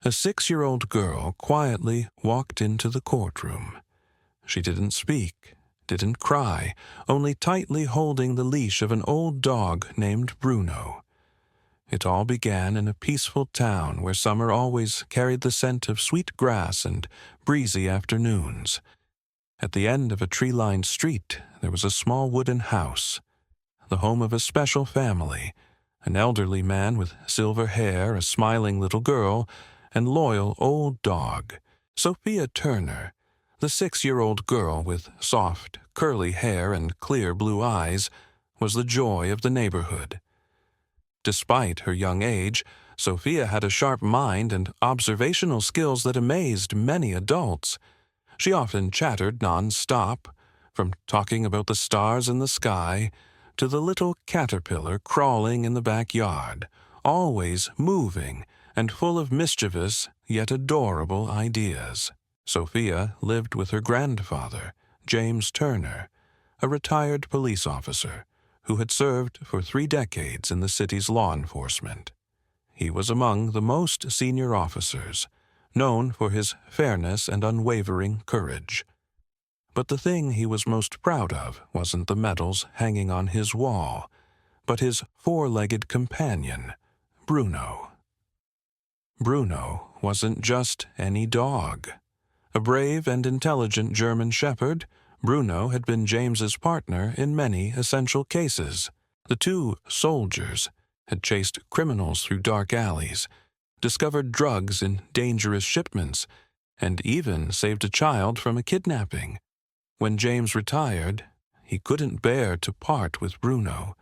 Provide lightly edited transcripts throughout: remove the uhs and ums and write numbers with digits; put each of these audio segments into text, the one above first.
A 6-year-old girl quietly walked into the courtroom. She didn't speak, didn't cry, only tightly holding the leash of an old dog named Bruno. It all began in a peaceful town where summer always carried the scent of sweet grass and breezy afternoons. At the end of a tree-lined street, there was a small wooden house, the home of a special family, an elderly man with silver hair, a smiling little girl, and loyal old dog. Sophia Turner, the 6-year-old girl with soft, curly hair and clear blue eyes, was the joy of the neighborhood. Despite her young age, Sophia had a sharp mind and observational skills that amazed many adults. She often chattered non-stop, from talking about the stars in the sky to the little caterpillar crawling in the backyard, always moving and full of mischievous yet adorable ideas. Sophia lived with her grandfather, James Turner, a retired police officer who had served for 3 decades in the city's law enforcement. He was among the most senior officers, known for his fairness and unwavering courage. But the thing he was most proud of wasn't the medals hanging on his wall, but his 4-legged companion, Bruno. Bruno wasn't just any dog. A brave and intelligent German shepherd, Bruno had been James's partner in many essential cases. The two soldiers had chased criminals through dark alleys, discovered drugs in dangerous shipments, and even saved a child from a kidnapping. When James retired, he couldn't bear to part with Bruno.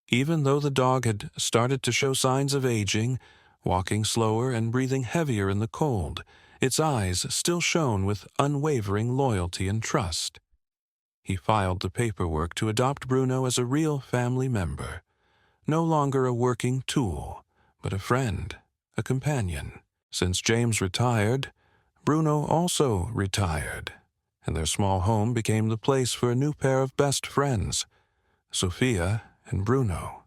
Even though the dog had started to show signs of aging, walking slower and breathing heavier in the cold, its eyes still shone with unwavering loyalty and trust. He filed the paperwork to adopt Bruno as a real family member, no longer a working tool, but a friend, a companion. Since James retired, Bruno also retired, and their small home became the place for a new pair of best friends, Sophia and Bruno.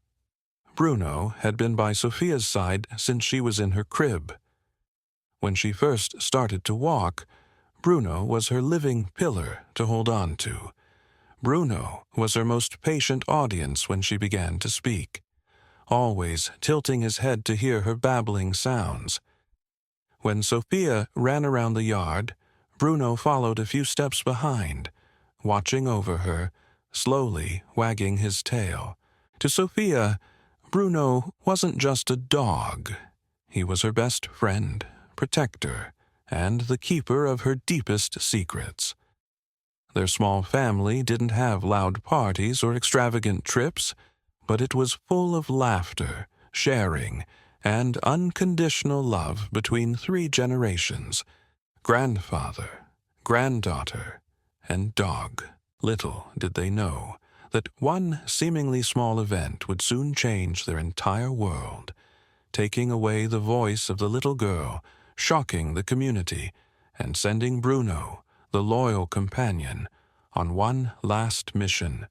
Bruno had been by Sophia's side since she was in her crib. When she first started to walk, Bruno was her living pillar to hold on to. Bruno was her most patient audience when she began to speak, always tilting his head to hear her babbling sounds. When Sophia ran around the yard, Bruno followed a few steps behind, watching over her, slowly wagging his tail. To Sophia, Bruno wasn't just a dog. He was her best friend, protector, and the keeper of her deepest secrets. Their small family didn't have loud parties or extravagant trips, but it was full of laughter, sharing, and unconditional love between 3 generations: grandfather, granddaughter, and dog. Little did they know that one seemingly small event would soon change their entire world, taking away the voice of the little girl, shocking the community, and sending Bruno, the loyal companion, on one last mission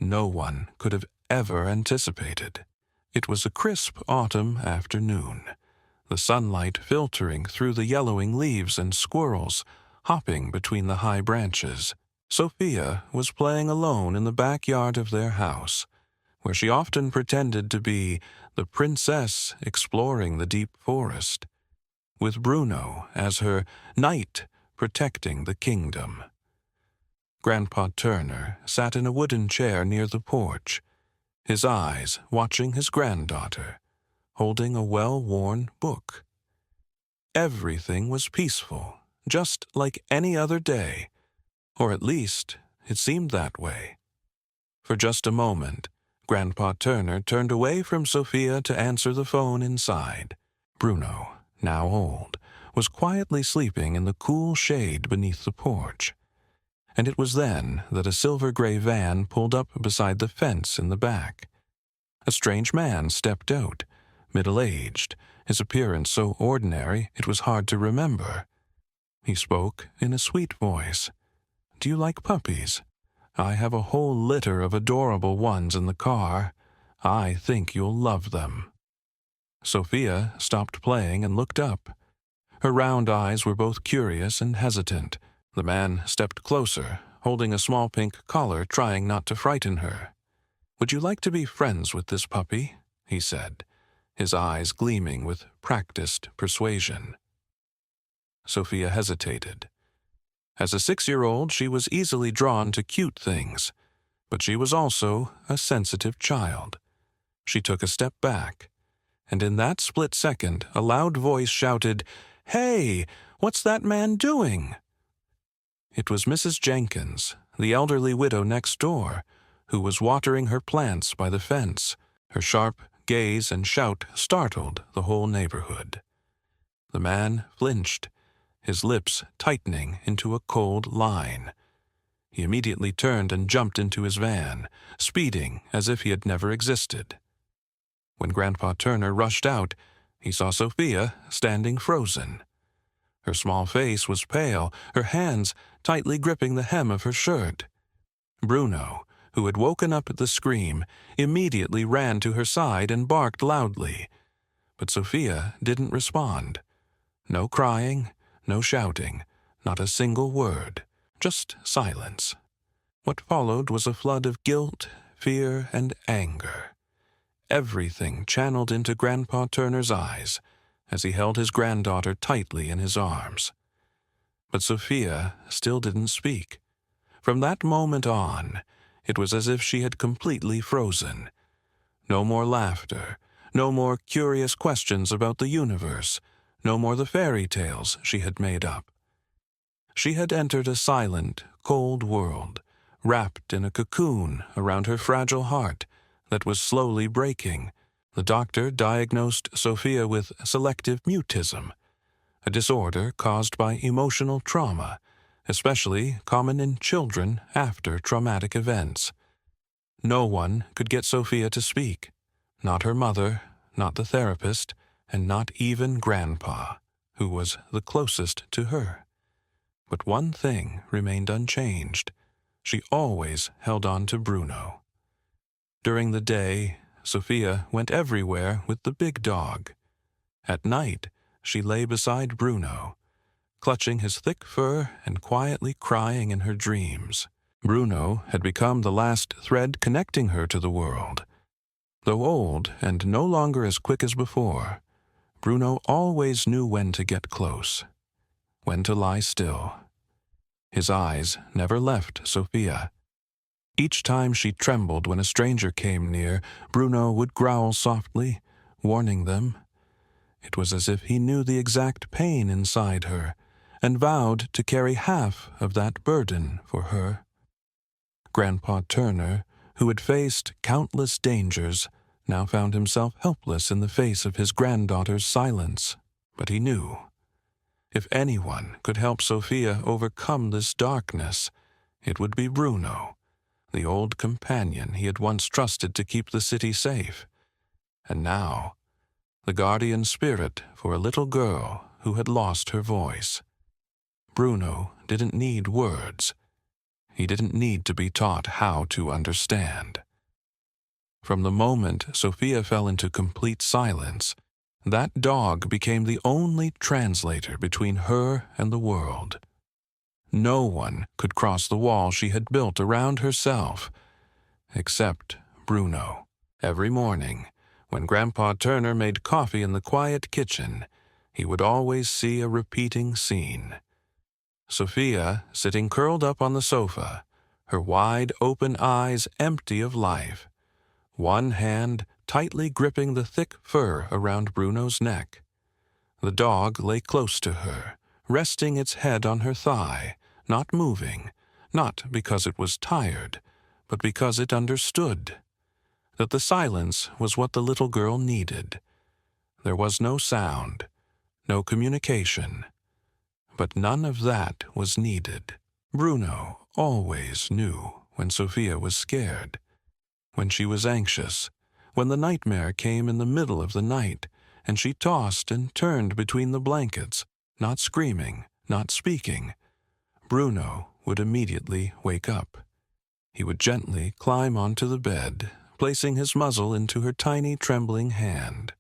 no one could have ever anticipated. It was a crisp autumn afternoon, the sunlight filtering through the yellowing leaves and squirrels hopping between the high branches. Sophia was playing alone in the backyard of their house, where she often pretended to be the princess exploring the deep forest, with Bruno as her knight protecting the kingdom. Grandpa Turner sat in a wooden chair near the porch, his eyes watching his granddaughter, holding a well-worn book. Everything was peaceful, just like any other day, or at least it seemed that way. For just a moment, Grandpa Turner turned away from Sophia to answer the phone inside. Bruno, now old, was quietly sleeping in the cool shade beneath the porch. And it was then that a silver-gray van pulled up beside the fence in the back. A strange man stepped out, middle-aged, his appearance so ordinary it was hard to remember. He spoke in a sweet voice. "Do you like puppies? I have a whole litter of adorable ones in the car. I think you'll love them." Sophia stopped playing and looked up. Her round eyes were both curious and hesitant. The man stepped closer, holding a small pink collar, trying not to frighten her. "Would you like to be friends with this puppy?" he said, his eyes gleaming with practiced persuasion. Sophia hesitated. As a 6-year-old, she was easily drawn to cute things, but she was also a sensitive child. She took a step back, and in that split second, a loud voice shouted, "Hey, what's that man doing?" It was Mrs. Jenkins, the elderly widow next door, who was watering her plants by the fence. Her sharp gaze and shout startled the whole neighborhood. The man flinched, his lips tightening into a cold line. He immediately turned and jumped into his van, speeding as if he had never existed. When Grandpa Turner rushed out, he saw Sophia standing frozen. Her small face was pale, her hands tightly gripping the hem of her shirt. Bruno, who had woken up at the scream, immediately ran to her side and barked loudly. But Sophia didn't respond. No crying, no shouting, not a single word, just silence. What followed was a flood of guilt, fear, and anger. Everything channeled into Grandpa Turner's eyes as he held his granddaughter tightly in his arms. But Sophia still didn't speak. From that moment on, it was as if she had completely frozen. No more laughter, no more curious questions about the universe, no more the fairy tales she had made up. She had entered a silent, cold world, wrapped in a cocoon around her fragile heart that was slowly breaking. The doctor diagnosed Sophia with selective mutism, a disorder caused by emotional trauma, especially common in children after traumatic events. No one could get Sophia to speak, not her mother, not the therapist, and not even Grandpa, who was the closest to her. But one thing remained unchanged. She always held on to Bruno. During the day, Sophia went everywhere with the big dog. At night, she lay beside Bruno, clutching his thick fur and quietly crying in her dreams. Bruno had become the last thread connecting her to the world. Though old and no longer as quick as before, Bruno always knew when to get close, when to lie still. His eyes never left Sophia. Each time she trembled when a stranger came near, Bruno would growl softly, warning them. It was as if he knew the exact pain inside her, and vowed to carry half of that burden for her. Grandpa Turner, who had faced countless dangers, now found himself helpless in the face of his granddaughter's silence. But he knew, if anyone could help Sophia overcome this darkness, it would be Bruno, the old companion he had once trusted to keep the city safe, and now the guardian spirit for a little girl who had lost her voice. Bruno didn't need words. He didn't need to be taught how to understand. From the moment Sophia fell into complete silence, that dog became the only translator between her and the world. No one could cross the wall she had built around herself, except Bruno. Every morning, when Grandpa Turner made coffee in the quiet kitchen, he would always see a repeating scene. Sophia sitting curled up on the sofa, her wide open eyes empty of life, one hand tightly gripping the thick fur around Bruno's neck. The dog lay close to her, resting its head on her thigh, not moving, not because it was tired, but because it understood that the silence was what the little girl needed. There was no sound, no communication, but none of that was needed. Bruno always knew when Sophia was scared, when she was anxious, when the nightmare came in the middle of the night, and she tossed and turned between the blankets, not screaming, not speaking. Bruno would immediately wake up. He would gently climb onto the bed, placing his muzzle into her tiny trembling hand.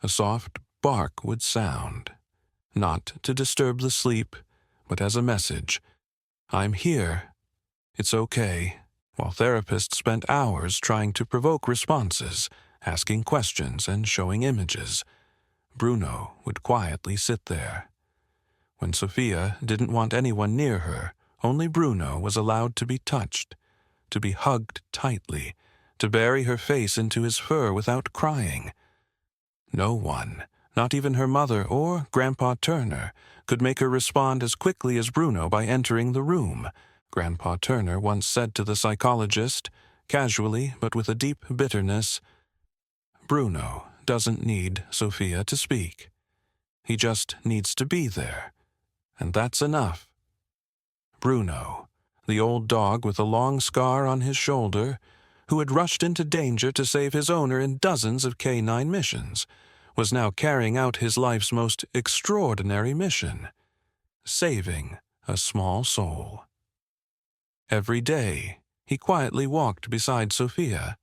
A soft bark would sound, not to disturb the sleep, but as a message. I'm here. It's okay. While therapists spent hours trying to provoke responses, asking questions and showing images, Bruno would quietly sit there. When Sophia didn't want anyone near her, only Bruno was allowed to be touched, to be hugged tightly, to bury her face into his fur without crying. No one, not even her mother or Grandpa Turner, could make her respond as quickly as Bruno by entering the room. Grandpa Turner once said to the psychologist, casually but with a deep bitterness, "Bruno doesn't need Sophia to speak. He just needs to be there, and that's enough." Bruno, the old dog with a long scar on his shoulder, who had rushed into danger to save his owner in dozens of canine missions, was now carrying out his life's most extraordinary mission, saving a small soul. Every day, he quietly walked beside Sophia,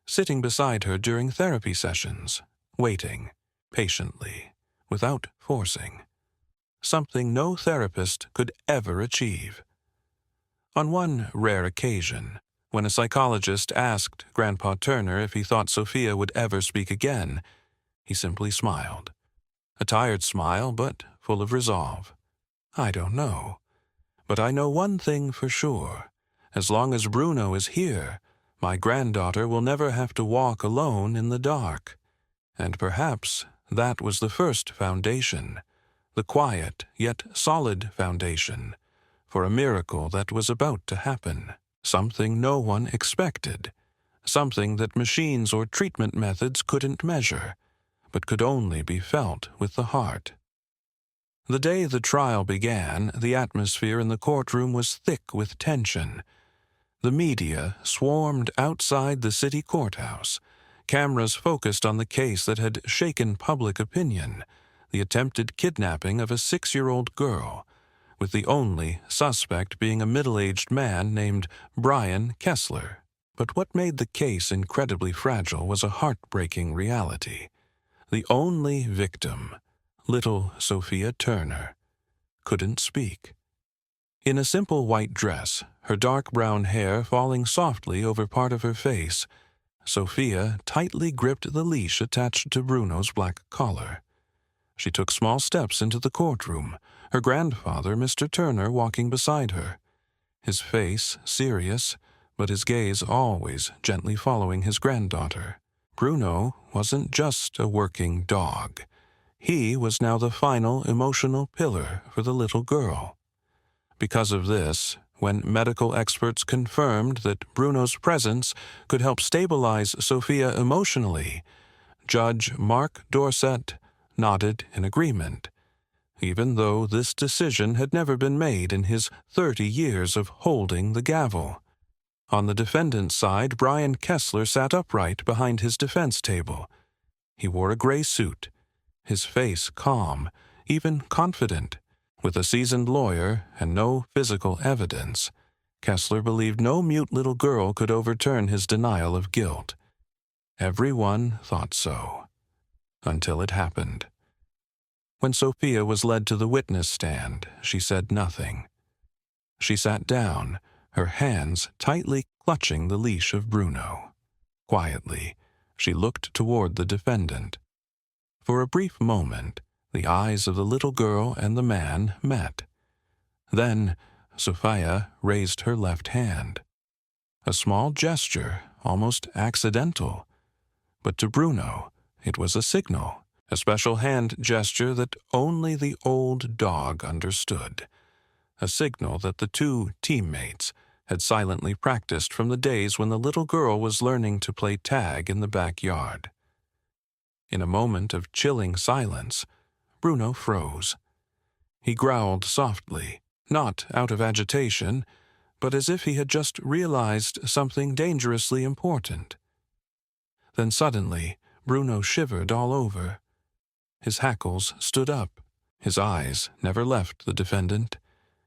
sitting beside her during therapy sessions, waiting, patiently, without forcing, something no therapist could ever achieve. On one rare occasion, when a psychologist asked Grandpa Turner if he thought Sophia would ever speak again, he simply smiled. A tired smile, but full of resolve. "I don't know. But I know one thing for sure. As long as Bruno is here, my granddaughter will never have to walk alone in the dark." And perhaps that was the first foundation, the quiet yet solid foundation, for a miracle that was about to happen, something no one expected, something that machines or treatment methods couldn't measure, but could only be felt with the heart. The day the trial began, the atmosphere in the courtroom was thick with tension. The media swarmed outside the city courthouse, cameras focused on the case that had shaken public opinion, the attempted kidnapping of a 6-year-old girl, with the only suspect being a middle-aged man named Brian Kessler. But what made the case incredibly fragile was a heartbreaking reality. The only victim, little Sophia Turner, couldn't speak. In a simple white dress, her dark brown hair falling softly over part of her face, Sophia tightly gripped the leash attached to Bruno's black collar. She took small steps into the courtroom, her grandfather, Mr. Turner, walking beside her, his face serious, but his gaze always gently following his granddaughter. Bruno wasn't just a working dog. He was now the final emotional pillar for the little girl. Because of this, when medical experts confirmed that Bruno's presence could help stabilize Sophia emotionally, Judge Mark Dorset nodded in agreement, even though this decision had never been made in his 30 years of holding the gavel. On the defendant's side, Brian Kessler sat upright behind his defense table. He wore a gray suit, his face calm, even confident. With a seasoned lawyer and no physical evidence, Kessler believed no mute little girl could overturn his denial of guilt. Everyone thought so, until it happened. When Sophia was led to the witness stand, she said nothing. She sat down, her hands tightly clutching the leash of Bruno. Quietly, she looked toward the defendant. For a brief moment, the eyes of the little girl and the man met. Then, Sophia raised her left hand. A small gesture, almost accidental. But to Bruno, it was a signal, a special hand gesture that only the old dog understood. A signal that the two teammates had silently practiced from the days when the little girl was learning to play tag in the backyard. In a moment of chilling silence, Bruno froze. He growled softly, not out of agitation, but as if he had just realized something dangerously important. Then suddenly, Bruno shivered all over. His hackles stood up. His eyes never left the defendant,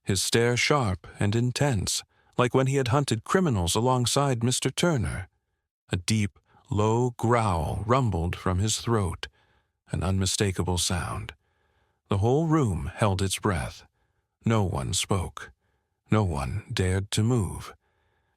his stare sharp and intense, like when he had hunted criminals alongside Mr. Turner. A deep, low growl rumbled from his throat, an unmistakable sound. The whole room held its breath. No one spoke. No one dared to move.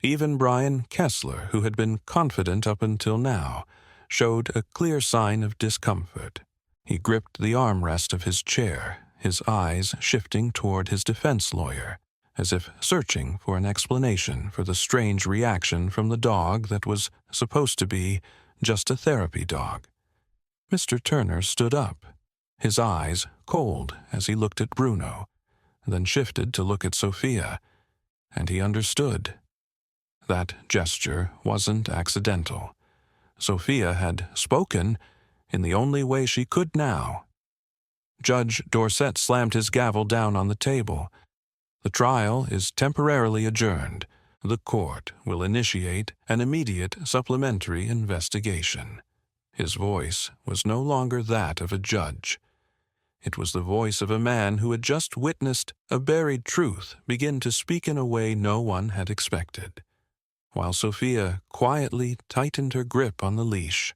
Even Brian Kessler, who had been confident up until now, showed a clear sign of discomfort. He gripped the armrest of his chair, his eyes shifting toward his defense lawyer, as if searching for an explanation for the strange reaction from the dog that was supposed to be just a therapy dog. Mr. Turner stood up, his eyes cold as he looked at Bruno, then shifted to look at Sophia, and he understood. That gesture wasn't accidental. Sophia had spoken in the only way she could now. Judge Dorset slammed his gavel down on the table. The trial is temporarily adjourned. The court will initiate an immediate supplementary investigation. His voice was no longer that of a judge. It was the voice of a man who had just witnessed a buried truth begin to speak in a way no one had expected. While Sophia quietly tightened her grip on the leash,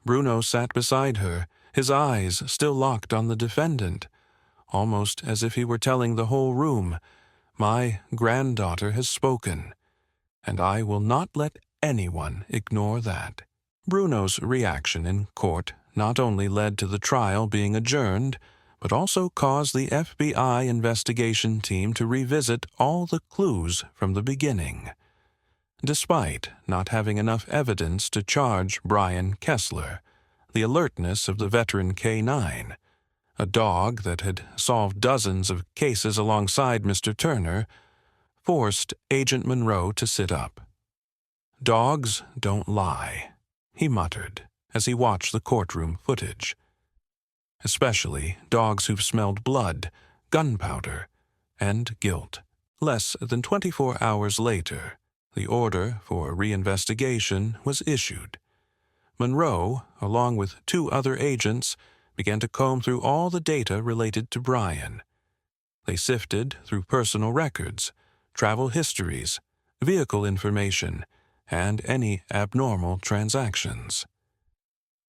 Bruno sat beside her, his eyes still locked on the defendant, almost as if he were telling the whole room, "My granddaughter has spoken, and I will not let anyone ignore that." Bruno's reaction in court not only led to the trial being adjourned, but also caused the FBI investigation team to revisit all the clues from the beginning. Despite not having enough evidence to charge Brian Kessler, the alertness of the veteran K9, a dog that had solved dozens of cases alongside Mr. Turner, forced Agent Monroe to sit up. "Dogs don't lie," he muttered as he watched the courtroom footage. "Especially dogs who've smelled blood, gunpowder, and guilt." Less than 24 hours later, the order for reinvestigation was issued. Monroe, along with 2 other agents, began to comb through all the data related to Brian. They sifted through personal records, travel histories, vehicle information, and any abnormal transactions.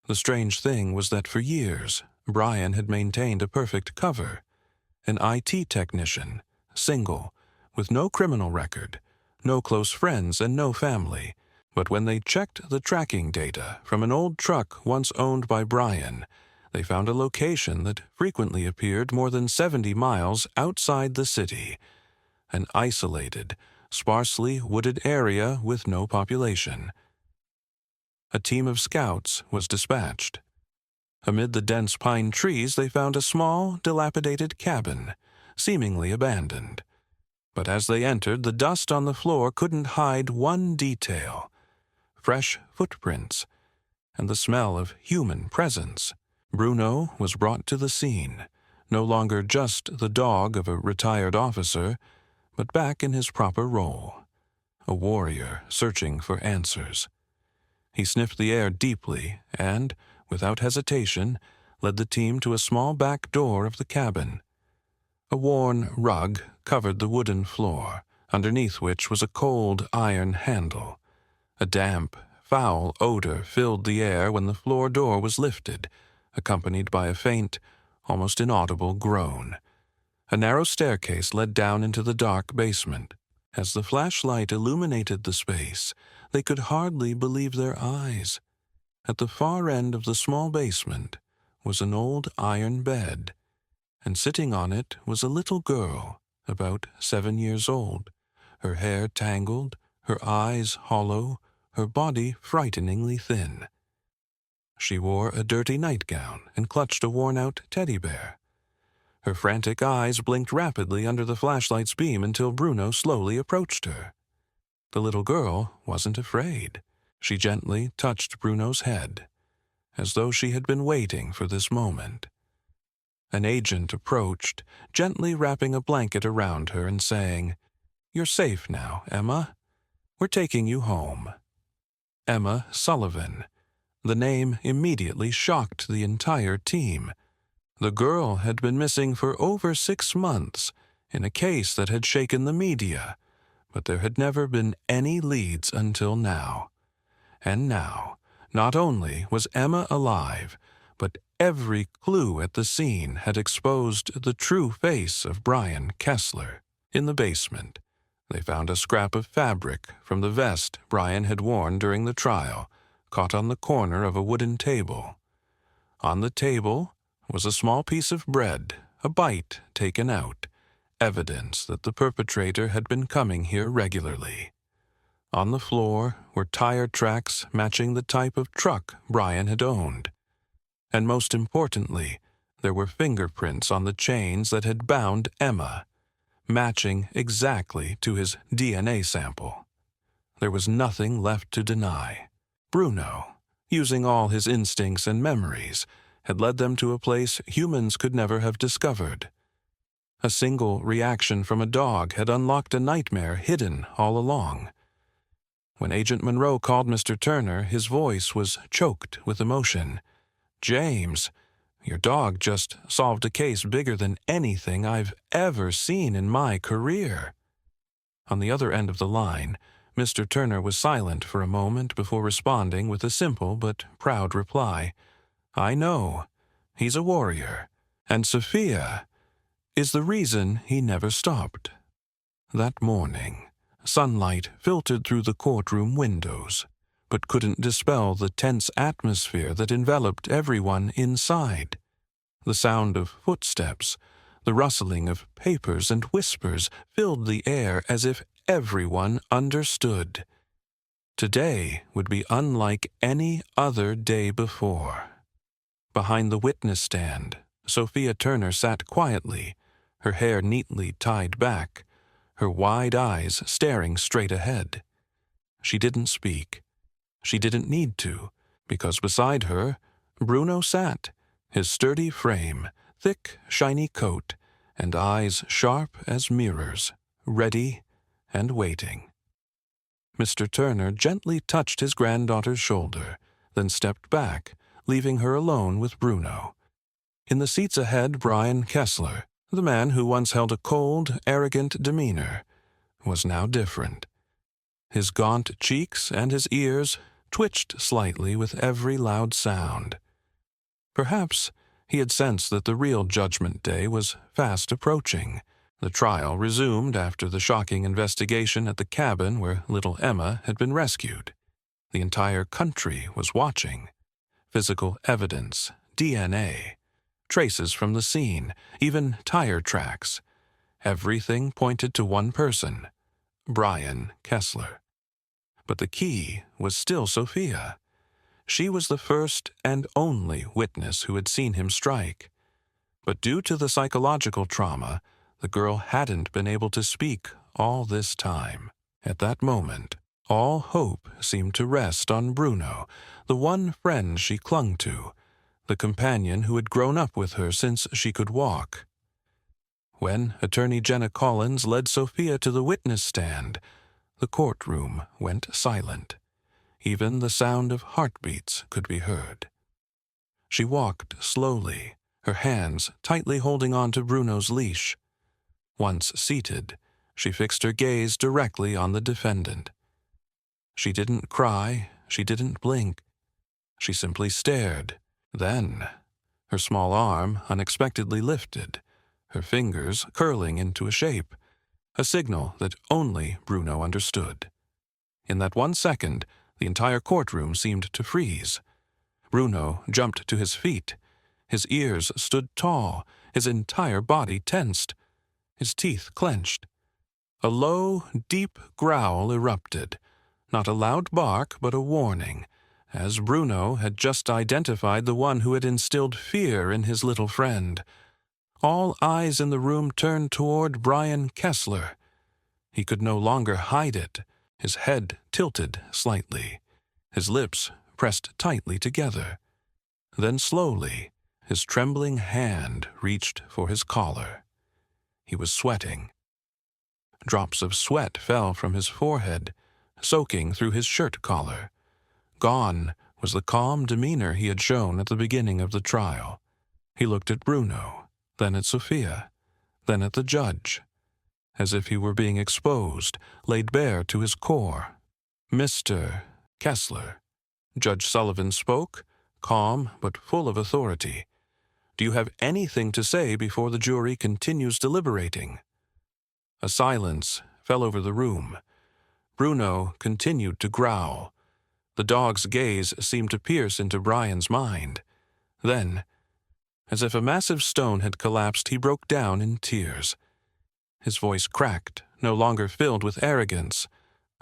The strange thing was that for years, Brian had maintained a perfect cover. An IT technician, single, with no criminal record, no close friends, and no family. But when they checked the tracking data from an old truck once owned by Brian, they found a location that frequently appeared more than 70 miles outside the city, an isolated, sparsely wooded area with no population. A team of scouts was dispatched. Amid the dense pine trees, they found a small, dilapidated cabin, seemingly abandoned. But as they entered, the dust on the floor couldn't hide one detail: fresh footprints and the smell of human presence. Bruno was brought to the scene, no longer just the dog of a retired officer, but back in his proper role, a warrior searching for answers. He sniffed the air deeply and, without hesitation, led the team to a small back door of the cabin. A worn rug covered the wooden floor, underneath which was a cold iron handle. A damp, foul odor filled the air when the floor door was lifted, accompanied by a faint, almost inaudible groan. A narrow staircase led down into the dark basement. As the flashlight illuminated the space, they could hardly believe their eyes. At the far end of the small basement was an old iron bed, and sitting on it was a little girl, about 7 years old, her hair tangled, her eyes hollow, her body frighteningly thin. She wore a dirty nightgown and clutched a worn-out teddy bear. Her frantic eyes blinked rapidly under the flashlight's beam until Bruno slowly approached her. The little girl wasn't afraid. She gently touched Bruno's head, as though she had been waiting for this moment. An agent approached, gently wrapping a blanket around her and saying, "You're safe now, Emma. We're taking you home." Emma Sullivan. The name immediately shocked the entire team. The girl had been missing for over 6 months in a case that had shaken the media, but there had never been any leads until now. And now, not only was Emma alive, but every clue at the scene had exposed the true face of Brian Kessler. In the basement, they found a scrap of fabric from the vest Brian had worn during the trial, caught on the corner of a wooden table. On the table was a small piece of bread, a bite taken out, evidence that the perpetrator had been coming here regularly. On the floor were tire tracks matching the type of truck Brian had owned. And most importantly, there were fingerprints on the chains that had bound Emma, matching exactly to his DNA sample. There was nothing left to deny. Bruno, using all his instincts and memories, had led them to a place humans could never have discovered. A single reaction from a dog had unlocked a nightmare hidden all along. When Agent Monroe called Mr. Turner, his voice was choked with emotion. "James, your dog just solved a case bigger than anything I've ever seen in my career." On the other end of the line, Mr. Turner was silent for a moment before responding with a simple but proud reply. "I know. He's a warrior. And Sophia is the reason he never stopped." That morning, sunlight filtered through the courtroom windows, but couldn't dispel the tense atmosphere that enveloped everyone inside. The sound of footsteps, the rustling of papers and whispers filled the air as if everyone understood. Today would be unlike any other day before. Behind the witness stand, Sophia Turner sat quietly, her hair neatly tied back, her wide eyes staring straight ahead. She didn't speak. She didn't need to, because beside her, Bruno sat, his sturdy frame, thick, shiny coat, and eyes sharp as mirrors, ready and waiting. Mr. Turner gently touched his granddaughter's shoulder, then stepped back, leaving her alone with Bruno. In the seats ahead, Brian Kessler, the man who once held a cold, arrogant demeanor, was now different. His gaunt cheeks and his ears twitched slightly with every loud sound. Perhaps he had sensed that the real Judgment Day was fast approaching. The trial resumed after the shocking investigation at the cabin where little Emma had been rescued. The entire country was watching. Physical evidence, DNA, traces from the scene, even tire tracks. Everything pointed to one person, Brian Kessler. But the key was still Sophia. She was the first and only witness who had seen him strike. But due to the psychological trauma, the girl hadn't been able to speak all this time. At that moment, all hope seemed to rest on Bruno, the one friend she clung to, the companion who had grown up with her since she could walk. When Attorney Jenna Collins led Sophia to the witness stand, the courtroom went silent. Even the sound of heartbeats could be heard. She walked slowly, her hands tightly holding on to Bruno's leash. Once seated, she fixed her gaze directly on the defendant. She didn't cry, she didn't blink. She simply stared. Then, her small arm unexpectedly lifted, her fingers curling into a shape, a signal that only Bruno understood. In that 1 second, the entire courtroom seemed to freeze. Bruno jumped to his feet. His ears stood tall, his entire body tensed, his teeth clenched. A low, deep growl erupted, not a loud bark but a warning, as Bruno had just identified the one who had instilled fear in his little friend. All eyes in the room turned toward Brian Kessler. He could no longer hide it, his head tilted slightly, his lips pressed tightly together. Then slowly, his trembling hand reached for his collar. He was sweating. Drops of sweat fell from his forehead, soaking through his shirt collar. Gone was the calm demeanor he had shown at the beginning of the trial. He looked at Bruno, then at Sophia, then at the judge, as if he were being exposed, laid bare to his core. "Mr. Kessler," Judge Sullivan spoke, calm but full of authority. "Do you have anything to say before the jury continues deliberating?" A silence fell over the room. Bruno continued to growl. The dog's gaze seemed to pierce into Brian's mind. Then, as if a massive stone had collapsed, he broke down in tears. His voice cracked, no longer filled with arrogance.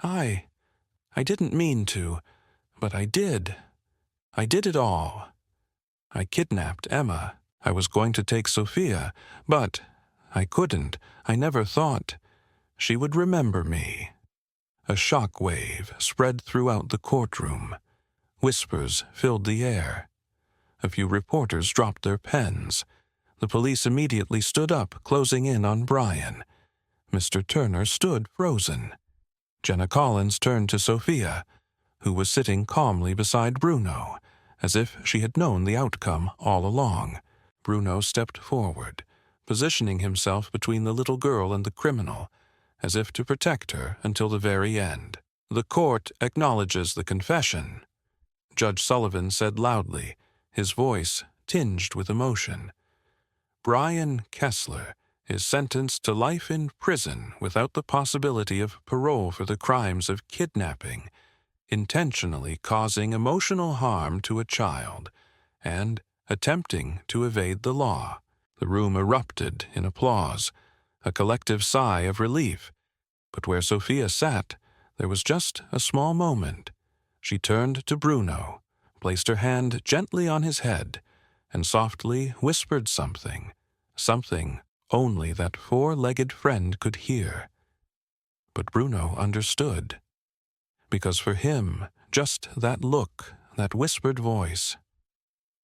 I didn't mean to, but I did. I did it all. I kidnapped Emma. I was going to take Sophia, but I couldn't. I never thought she would remember me." A shock wave spread throughout the courtroom. Whispers filled the air. A few reporters dropped their pens. The police immediately stood up, closing in on Brian. Mr. Turner stood frozen. Jenna Collins turned to Sophia, who was sitting calmly beside Bruno, as if she had known the outcome all along. Bruno stepped forward, positioning himself between the little girl and the criminal, as if to protect her until the very end. "The court acknowledges the confession," Judge Sullivan said loudly, his voice tinged with emotion. "Brian Kessler is sentenced to life in prison without the possibility of parole for the crimes of kidnapping, intentionally causing emotional harm to a child, and attempting to evade the law." The room erupted in applause, a collective sigh of relief. But where Sophia sat, there was just a small moment. She turned to Bruno, placed her hand gently on his head, and softly whispered something only that four-legged friend could hear. But Bruno understood, because for him, just that look, that whispered voice,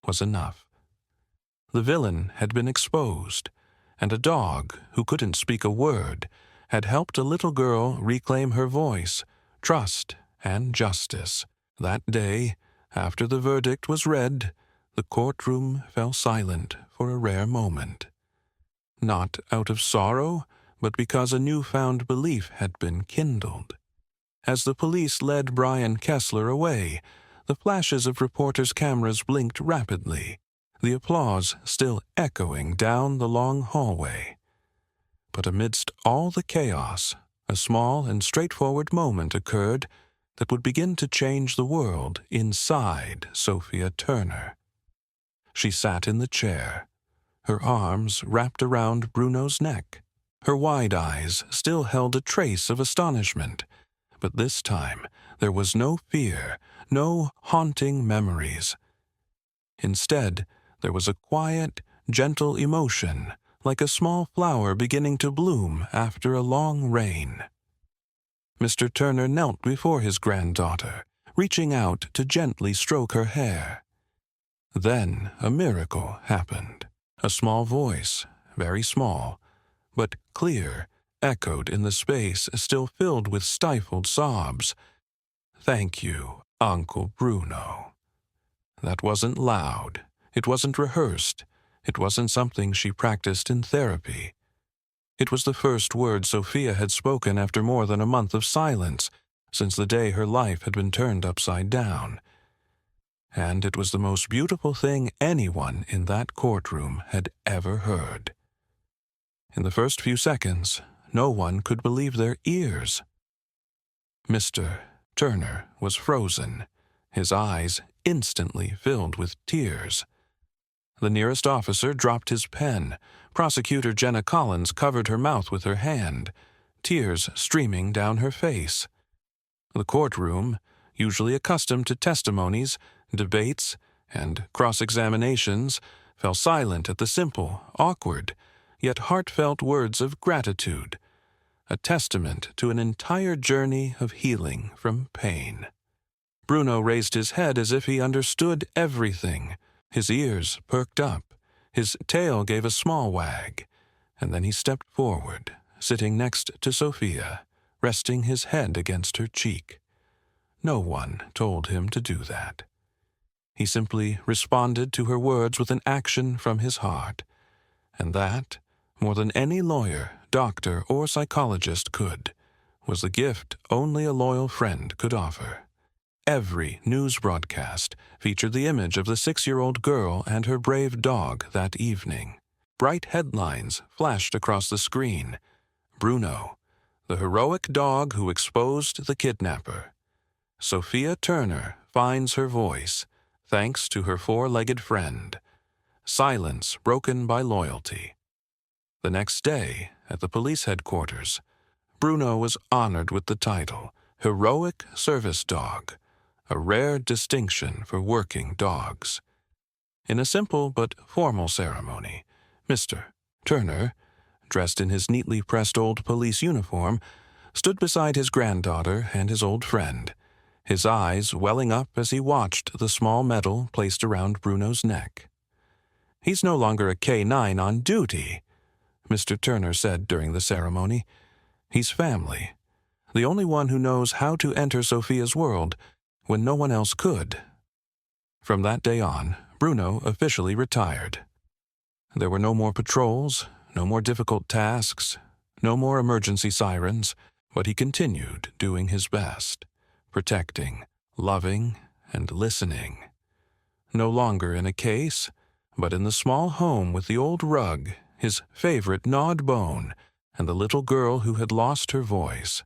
was enough. The villain had been exposed, and a dog, who couldn't speak a word, had helped a little girl reclaim her voice, trust, and justice. That day, after the verdict was read, the courtroom fell silent for a rare moment. Not out of sorrow, but because a newfound belief had been kindled. As the police led Brian Kessler away, the flashes of reporters' cameras blinked rapidly, the applause still echoing down the long hallway. But amidst all the chaos, a small and straightforward moment occurred that would begin to change the world inside Sophia Turner. She sat in the chair, her arms wrapped around Bruno's neck. Her wide eyes still held a trace of astonishment, but this time there was no fear, no haunting memories. Instead, there was a quiet, gentle emotion, like a small flower beginning to bloom after a long rain. Mr. Turner knelt before his granddaughter, reaching out to gently stroke her hair. Then a miracle happened. A small voice, very small, but clear, echoed in the space still filled with stifled sobs. "Thank you, Uncle Bruno." That wasn't loud. It wasn't rehearsed. It wasn't something she practiced in therapy. It was the first word Sophia had spoken after more than a month of silence, since the day her life had been turned upside down. And it was the most beautiful thing anyone in that courtroom had ever heard. In the first few seconds, no one could believe their ears. Mr. Turner was frozen, his eyes instantly filled with tears. The nearest officer dropped his pen. Prosecutor Jenna Collins covered her mouth with her hand, tears streaming down her face. The courtroom, usually accustomed to testimonies, debates, and cross-examinations, fell silent at the simple, awkward, yet heartfelt words of gratitude, a testament to an entire journey of healing from pain. Bruno raised his head as if he understood everything. His ears perked up, his tail gave a small wag, and then he stepped forward, sitting next to Sophia, resting his head against her cheek. No one told him to do that. He simply responded to her words with an action from his heart, and that, more than any lawyer, doctor, or psychologist could, was the gift only a loyal friend could offer. every news broadcast featured the image of the 6-year-old girl and her brave dog that evening. Bright headlines flashed across the screen. Bruno, the heroic dog who exposed the kidnapper. Sophia Turner finds her voice, thanks to her 4-legged friend. Silence broken by loyalty. The next day, at the police headquarters, Bruno was honored with the title Heroic Service Dog, a rare distinction for working dogs. In a simple but formal ceremony, Mr. Turner, dressed in his neatly pressed old police uniform, stood beside his granddaughter and his old friend, his eyes welling up as he watched the small medal placed around Bruno's neck. "He's no longer a K9 on duty," Mr. Turner said during the ceremony. "He's family, the only one who knows how to enter Sophia's world when no one else could." From that day on, Bruno officially retired. There were no more patrols, no more difficult tasks, no more emergency sirens, but he continued doing his best, protecting, loving, and listening. No longer in a case, but in the small home with the old rug, his favorite gnawed bone, and the little girl who had lost her voice.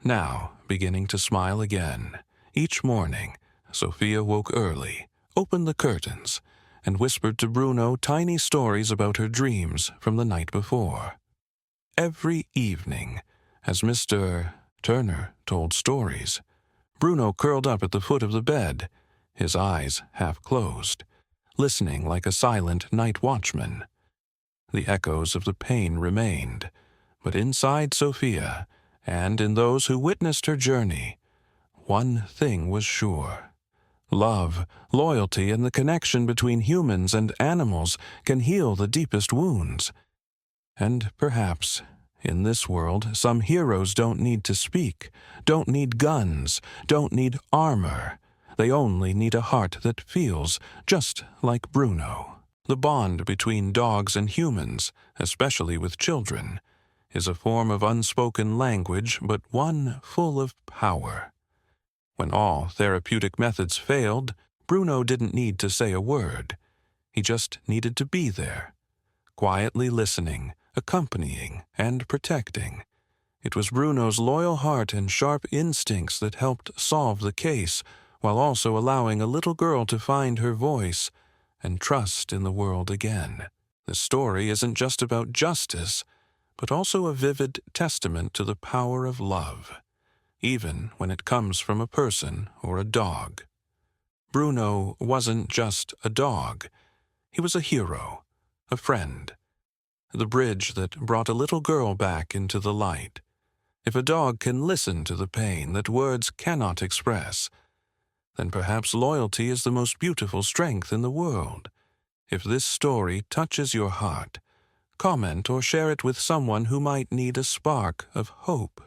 Now, beginning to smile again, each morning, Sophia woke early, opened the curtains, and whispered to Bruno tiny stories about her dreams from the night before. Every evening, as Mr. Turner told stories, Bruno curled up at the foot of the bed, his eyes half closed, listening like a silent night watchman. The echoes of the pain remained, but inside Sophia, and in those who witnessed her journey, one thing was sure. Love, loyalty, and the connection between humans and animals can heal the deepest wounds. And perhaps, in this world, some heroes don't need to speak, don't need guns, don't need armor. They only need a heart that feels just like Bruno. The bond between dogs and humans, especially with children, is a form of unspoken language, but one full of power. When all therapeutic methods failed, Bruno didn't need to say a word. He just needed to be there, quietly listening, accompanying, and protecting. It was Bruno's loyal heart and sharp instincts that helped solve the case, while also allowing a little girl to find her voice and trust in the world again. The story isn't just about justice, but also a vivid testament to the power of love, even when it comes from a person or a dog. Bruno wasn't just a dog. He was a hero, a friend, the bridge that brought a little girl back into the light. If a dog can listen to the pain that words cannot express, then perhaps loyalty is the most beautiful strength in the world. If this story touches your heart, comment or share it with someone who might need a spark of hope.